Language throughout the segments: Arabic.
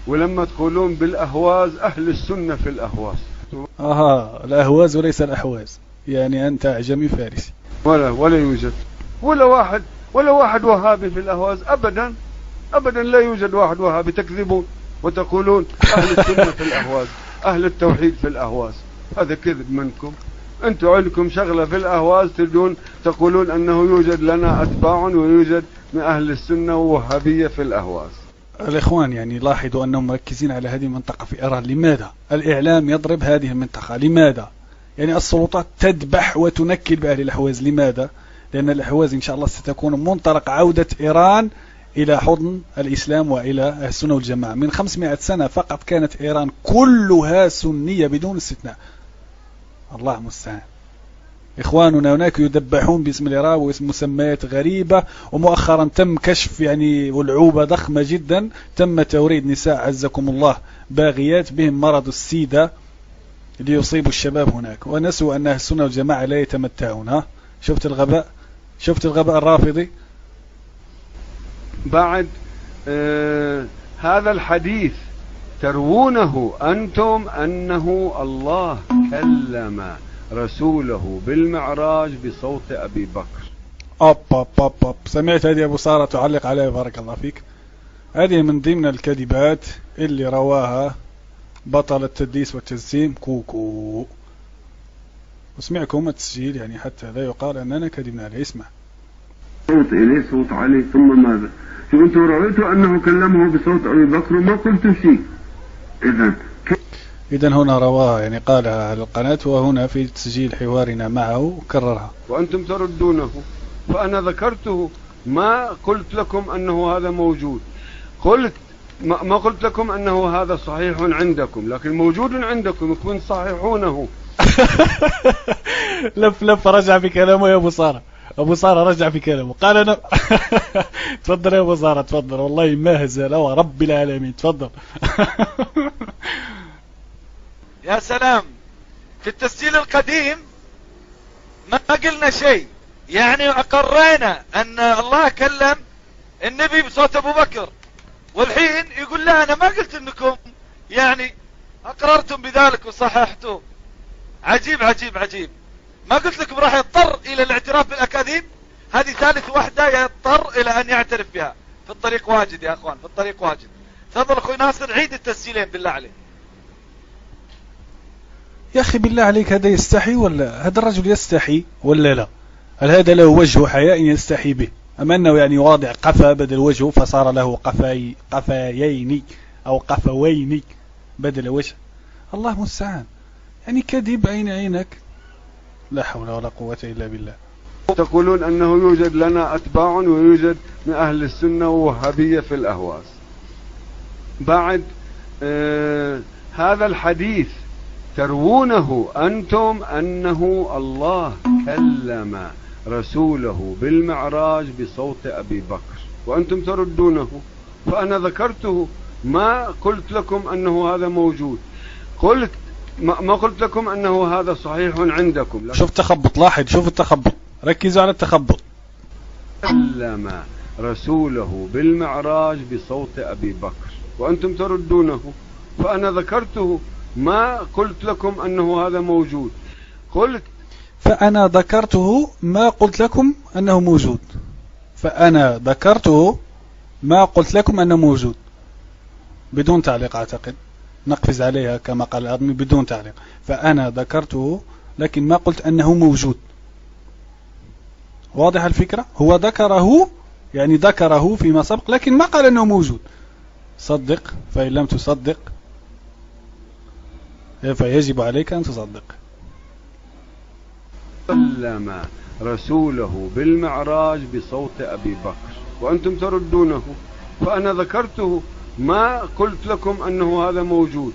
ولما تقولون بالأهواز، أهل السنة في الأهواز. الأهواز وليس الأحواز، يعني أنت أعجمي فارسي. ولا يوجد ولا واحد وهابي في الأهواز أبدا أبدا، لا يوجد واحد وهابي. تكذبون وتقولون أهل السنة في الأهواز، أهل التوحيد في الأهواز. هذا كذب منكم. أنتم عندكم شغلة في الأهواز، تقولون أنه يوجد لنا أتباع ويوجد من أهل السنة ووهابية في الأهواز. الإخوان يعني لاحظوا أنهم مركزين على هذه المنطقة في إيران. لماذا؟ الإعلام يضرب هذه المنطقة. لماذا؟ يعني السلطات تذبح وتنكل بأهل الأحواز. لماذا؟ لأن الأحواز إن شاء الله ستكون منطلق عودة إيران إلى حضن الإسلام وإلى السنة والجماعة. من 500 سنة فقط كانت إيران كلها سنية بدون استثناء. الله المستعان. إخواننا هناك يذبحون باسم الإرهاب واسم مسميات غريبة، ومؤخرا تم كشف يعني ولعوبة ضخمة جدا، تم توريد نساء عزكم الله باغيات بهم مرض السيدة ليصيبوا الشباب هناك، ونسوا أن السنة والجماعة لا يتمتعون. شفت الغباء؟ شفت الغباء الرافضي؟ بعد هذا الحديث تروونه أنتم أنه الله كلم رسوله بالمعراج بصوت أبي بكر. سمعت هذه أبو سارة تعلق عليها بارك الله فيك. هذه من ضمن الكذبات اللي رواها بطل التدليس والتجسيم كوكو. اسمعكم التسجيل يعني حتى لا يقال أننا كذبنا عليه. اسمع. صوت إليه صوت عليه ثم ماذا؟ شو أنتم رأيتوا أنه كلمه بصوت أبي بكر وما قلتم شيء. إذن هنا رواها يعني قالها على القناة، وهنا في تسجيل حوارنا معه كررها. وأنتم تردونه، فأنا ذكرته. ما قلت لكم أنه هذا موجود، ما قلت لكم أنه هذا صحيح عندكم، لكن موجود عندكم، يكون صحيحونه. لف رجع في كلامه يا أبو سارة رجع في كلامه قال أنا تفضل يا أبو سارة تفضل، والله ما هزل ورب العالمين تفضل. يا سلام. في التسجيل القديم ما قلنا شيء، يعني أقرينا أن الله كلم النبي بصوت أبو بكر، والحين يقول لا أنا ما قلت أنكم يعني أقررتم بذلك وصححتوا. عجيب عجيب عجيب. ما قلت لكم راح يضطر إلى الاعتراف بالأكاذيب؟ هذه ثالث واحدة يضطر إلى أن يعترف بها. في الطريق واجد يا أخوان، في الطريق واجد. تفضل أخوي ناصر عيد التسجيلين بالله عليك. يا أخي بالله عليك، هذا يستحي ولا هذا الرجل يستحي ولا لا؟ هل هذا له وجه حياء يستحي به؟ أما أنه يعني واضع قفا بدل وجهه فصار له قفايين أو قفوين بدل وجه. الله مستعان. يعني كذب عين عينك. لا حول ولا قوة إلا بالله. تقولون أنه يوجد لنا أتباع ويوجد من أهل السنة ووهابية في الأهواز. بعد هذا الحديث تروونه أنتم أنه الله كلم رسوله بالمعراج بصوت أبي بكر، وأنتم تردونه. فأنا ذكرته. ما قلت لكم أنه هذا موجود، ما قلت لكم أنه هذا صحيح عندكم. شوف التخبط، لاحظ شوف التخبط، ركزوا على التخبط. كلم رسوله بالمعراج بصوت أبي بكر وأنتم تردونه. فأنا ذكرته. ما قلت لكم أنه هذا موجود. فأنا ذكرته ما قلت لكم أنه موجود. فأنا ذكرته ما قلت لكم أنه موجود. بدون تعليق أعتقد، نقفز عليها كما قال الأرمي بدون تعليق. فأنا ذكرته لكن ما قلت أنه موجود. واضح الفكرة؟ هو ذكره يعني ذكره فيما سبق لكن ما قال أنه موجود. صدق فإن لم تصدق فيجب عليك أن تصدق. كلم رسوله بالمعراج بصوت أبي بكر وأنتم تردونه. فأنا ذكرته. ما قلت لكم أنه هذا موجود.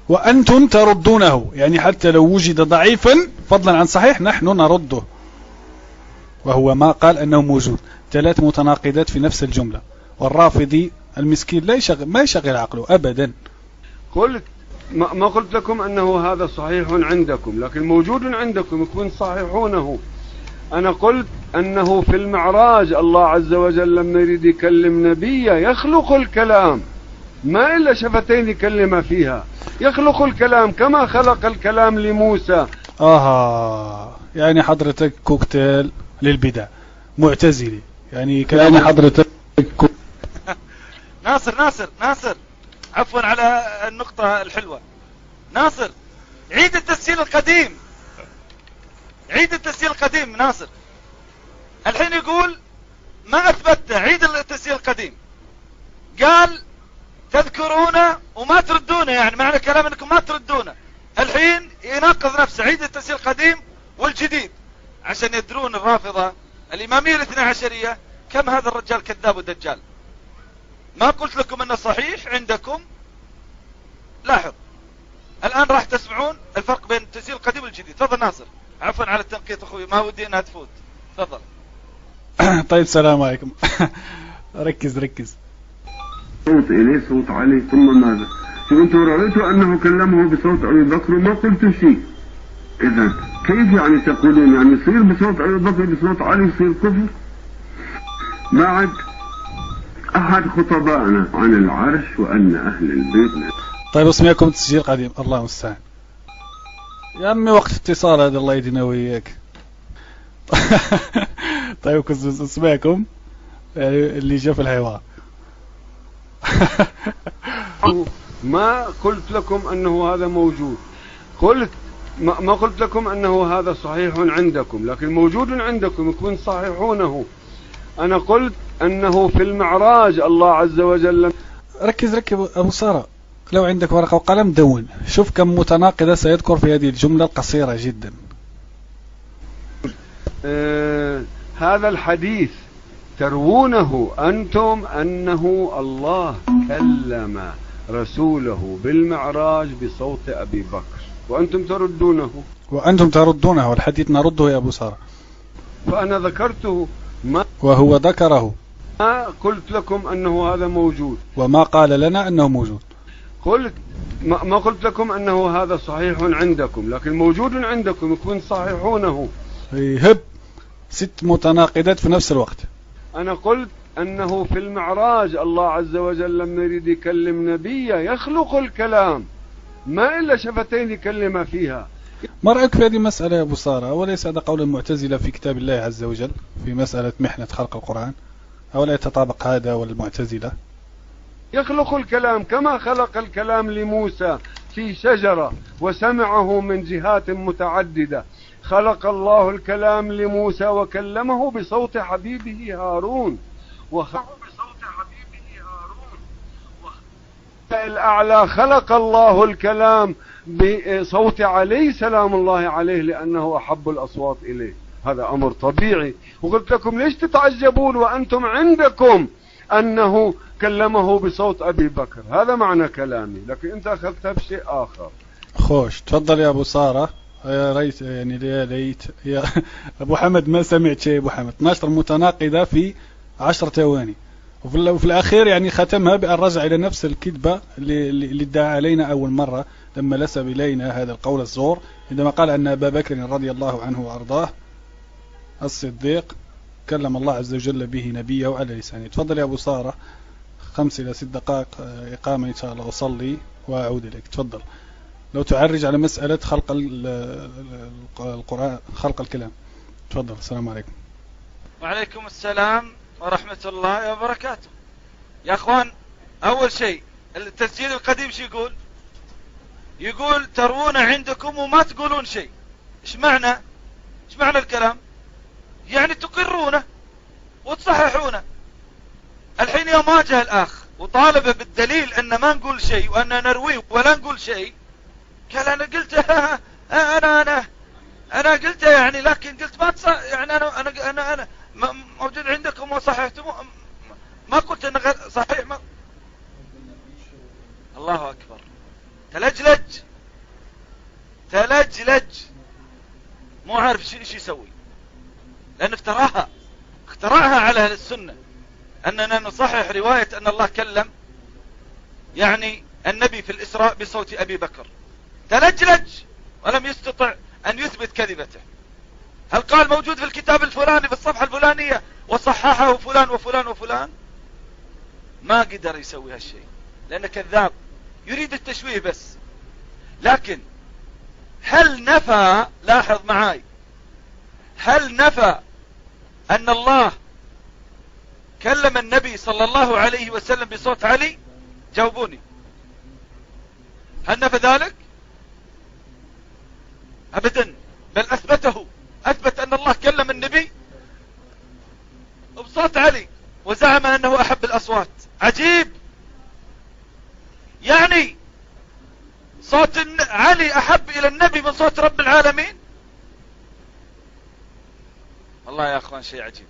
وأنتم تردونه، يعني حتى لو وجد ضعيفا فضلا عن صحيح نحن نرده، وهو ما قال أنه موجود. 3 متناقضات في نفس الجملة، والرافضي المسكين ما يشغل عقله أبدا. ما قلت لكم أنه هذا صحيح عندكم، لكن موجود عندكم، يكون صحيحونه. أنا قلت أنه في المعراج الله عز وجل لما يريد يكلم نبيه يخلق الكلام، ما إلا شفتين يكلم فيها. يخلق الكلام كما خلق الكلام لموسى. يعني حضرتك كوكتيل للبدع معتزلي، يعني كلام حضرتك ناصر عفوا على النقطة الحلوة. ناصر، عيد التسجيل القديم ناصر. الحين يقول ما أثبت، عيد التسجيل القديم. قال تذكرونه وما تردونه، يعني معنى كلام انكم ما تردونه. الحين يناقض نفسه، عيد التسجيل القديم والجديد، عشان يدرون الرافضة الإمامية الاثنى عشرية كم هذا الرجال كذاب ودجال. ما قلت لكم انه صحيح عندكم؟ لاحظ الآن راح تسمعون الفرق بين التسجيل القديم والجديد. تفضل ناصر، عفوا على التنقيط أخوي، ما ودي أنها تفوت. تفضل. طيب السلام عليكم. ركز صوت إليه صوت علي ثم ماذا؟ كنت رأيت أنه كلمه بصوت أبي بكر وما قلت شيء. إذا كيف يعني تقولون يعني يصير بصوت أبي بكر بصوت علي يصير كفر؟ بعد أحد خطبائنا عن العرش وأن أهل البيت. طيب اسمعكم تسجيل قديم، الله المستعان يا عمي. وقت اتصال هذا، الله يدينا وياك. طيب اسمعكم اللي جاء في الحوار. ما قلت لكم أنه هذا موجود، قلت ما قلت لكم أنه هذا صحيح عندكم، لكن موجود عندكم يكون صحيحونه. أنا قلت أنه في المعراج الله عز وجل. ركز أبو سارة، لو عندك ورقة وقلم دون، شوف كم متناقضة سيذكر في هذه الجملة القصيرة جدا. هذا الحديث تروونه أنتم أنه الله كلم رسوله بالمعراج بصوت أبي بكر، وأنتم تردونه، والحديث نرده يا أبو سارة. فأنا ذكرته وهو ذكره، ما قلت لكم أنه هذا موجود، وما قال لنا أنه موجود. قلت ما قلت لكم أنه هذا صحيح عندكم، لكن موجود عندكم يكون صحيحونه. هب 6 متناقضات في نفس الوقت. أنا قلت أنه في المعراج الله عز وجل لما يريد يكلم نبيه يخلق الكلام ما إلا شفتين يكلم فيها. ما رأيك في هذه المسألة يا أبو سارة؟ وليس هذا قول المعتزلة في كتاب الله عز وجل في مسألة محنة خلق القرآن؟ أو لا يتطابق هذا والمعتزلة؟ يخلق الكلام كما خلق الكلام لموسى في شجرة وسمعه من جهات متعددة. خلق الله الكلام لموسى وكلمه بصوت حبيبه هارون، الأعلى خلق الله الكلام بصوت علي سلام الله عليه لأنه أحب الأصوات إليه. هذا أمر طبيعي. وقلت لكم ليش تتعجبون وأنتم عندكم أنه كلمه بصوت أبي بكر؟ هذا معنى كلامي، لكن أنت أخذتها بشيء آخر. خوش تفضل يا أبو سارة. يا ريت يعني يا ليت يا أبو حمد ما سمعت شيء. أبو حمد 12 متناقضة في 10 ثواني، وفي الأخير يعني ختمها بأن رجع إلى نفس الكذبة اللي ادعى علينا أول مرة لما نسب إلينا هذا القول الزور، عندما قال أن أبا بكر رضي الله عنه وأرضاه الصديق كلم الله عز وجل به نبيه على لسانه. تفضل يا أبو سارة، 5 إلى 6 دقائق إقامة إن شاء الله، أصلي وأعود إليك. تفضل لو تعرج على مسألة خلق القرآن، خلق الكلام. تفضل. السلام عليكم. وعليكم السلام ورحمة الله وبركاته. يا أخوان، أول شيء التسجيل القديم شو يقول ترون عندكم وما تقولون شيء. إيش معنى الكلام؟ يعني تقرونه وتصححونه. الحين يوم واجه الأخ وطالبه بالدليل أن ما نقول شيء وأن نرويه ولا نقول شيء، قال أنا قلت أنا قلت يعني، لكن قلت ما يعني أنا موجود عندكم وصححتم، ما قلت أنه صحيح. ما الله أكبر. تلجلج مو عارف ايش يسوي، لأن اخترعها على أهل السنة أننا نصحح رواية أن الله كلم يعني النبي في الإسراء بصوت أبي بكر. تلجلج ولم يستطع أن يثبت كذبته. هل قال موجود في الكتاب الفلاني في الصفحة الفلانية وصححه فلان وفلان وفلان؟ ما قدر يسوي هالشيء. لأنه كذاب يريد التشويه بس. لكن هل نفى، لاحظ معاي، هل نفى أن الله كلم النبي صلى الله عليه وسلم بصوت عالي؟ جاوبوني، هل نفى ذلك؟ أبدا، بل أثبته، أثبت أن الله كلم النبي بصوت عالي وزعم أنه أحب الأصوات. عجيب، يعني صوت علي أحب إلى النبي من صوت رب العالمين؟ والله يا أخوان شيء عجيب.